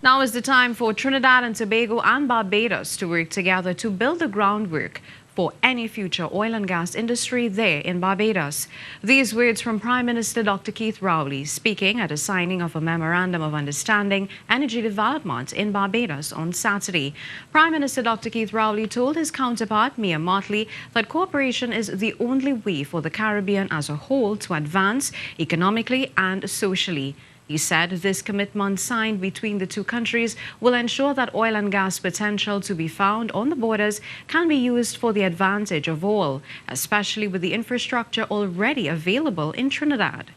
Now is the time for Trinidad and Tobago and Barbados to work together to build the groundwork for any future oil and gas industry there in Barbados. These words from Prime Minister Dr. Keith Rowley speaking at a signing of a Memorandum of Understanding Energy Development in Barbados on Saturday. Prime Minister Dr. Keith Rowley told his counterpart, Mottley, that cooperation is the only way for the Caribbean as a whole to advance economically and socially. He said this commitment signed between the two countries will ensure that oil and gas potential to be found on the borders can be used for the advantage of all, especially with the infrastructure already available in Trinidad.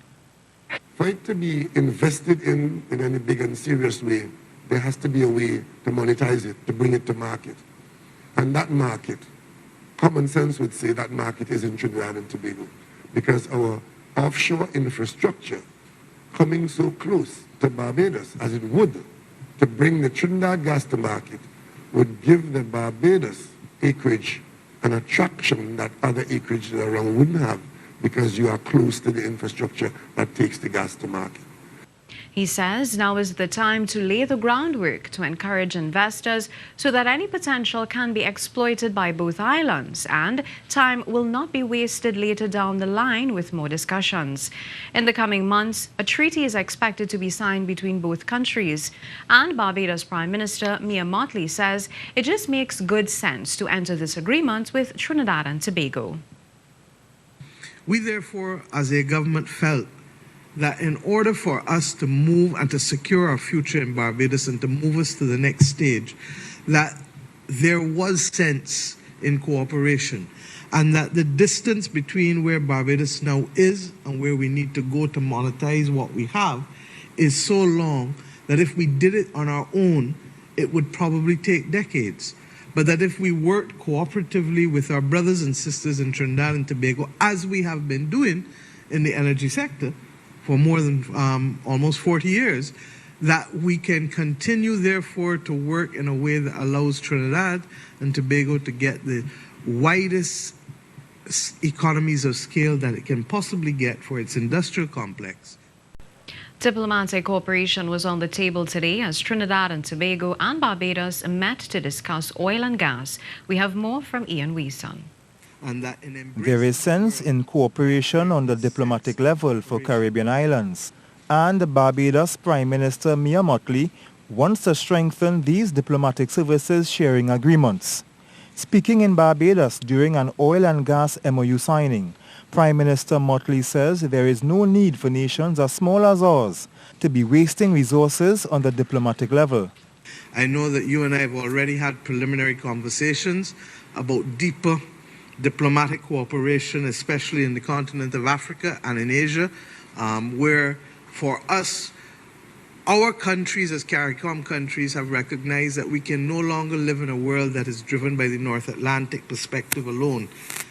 For it to be invested in any big and serious way, there has to be a way to monetize it, to bring it to market. And that market, common sense would say that market is in Trinidad and Tobago, because our offshore infrastructure coming so close to Barbados as it would to bring the Trinidad gas to market would give the Barbados acreage an attraction that other acreage around wouldn't have, because you are close to the infrastructure that takes the gas to market. He says now is the time to lay the groundwork to encourage investors so that any potential can be exploited by both islands, and time will not be wasted later down the line with more discussions. In the coming months, a treaty is expected to be signed between both countries, and Barbados Prime Minister Mottley says it just makes good sense to enter this agreement with Trinidad and Tobago. We therefore, as a government, felt that in order for us to move and to secure our future in Barbados and to move us to the next stage, that there was sense in cooperation, and that the distance between where Barbados now is and where we need to go to monetize what we have is so long that if we did it on our own, it would probably take decades. But that if we worked cooperatively with our brothers and sisters in Trinidad and Tobago, as we have been doing in the energy sector for more than almost 40 years, that we can continue, therefore, to work in a way that allows Trinidad and Tobago to get the widest economies of scale that it can possibly get for its industrial complex. Diplomatic cooperation was on the table today as Trinidad and Tobago and Barbados met to discuss oil and gas. We have more from Ian Weeson. There is sense in cooperation on the diplomatic level for Caribbean islands, and Barbados Prime Minister Mottley wants to strengthen these diplomatic services sharing agreements. Speaking in Barbados during an oil and gas MoU signing, Prime Minister Mottley says there is no need for nations as small as ours to be wasting resources on the diplomatic level. I know that you and I have already had preliminary conversations about deeper diplomatic cooperation, especially in the continent of Africa and in Asia, where for us, our countries as CARICOM countries have recognized that we can no longer live in a world that is driven by the North Atlantic perspective alone,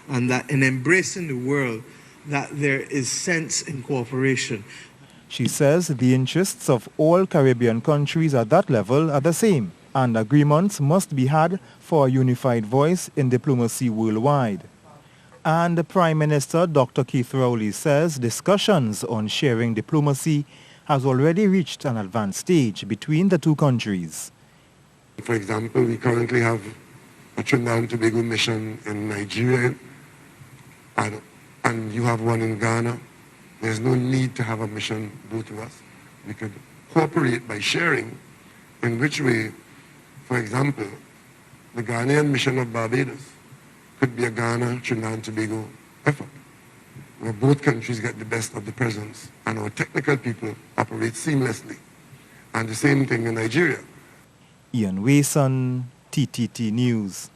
and that in embracing the world, that there is sense in cooperation. She says the interests of all Caribbean countries at that level are the same, and agreements must be had for a unified voice in diplomacy worldwide. And the Prime Minister, Dr. Keith Rowley, says discussions on sharing diplomacy has already reached an advanced stage between the two countries. For example, we currently have a Trinidad and Tobago mission in Nigeria, and you have one in Ghana. There's no need to have a mission both of us. We could cooperate by sharing, in which way, for example, the Ghanaian mission of Barbados could be a Ghana, Trinidad and Tobago effort, where both countries get the best of the presence and our technical people operate seamlessly. And the same thing in Nigeria. Ian Weeson, TTT News.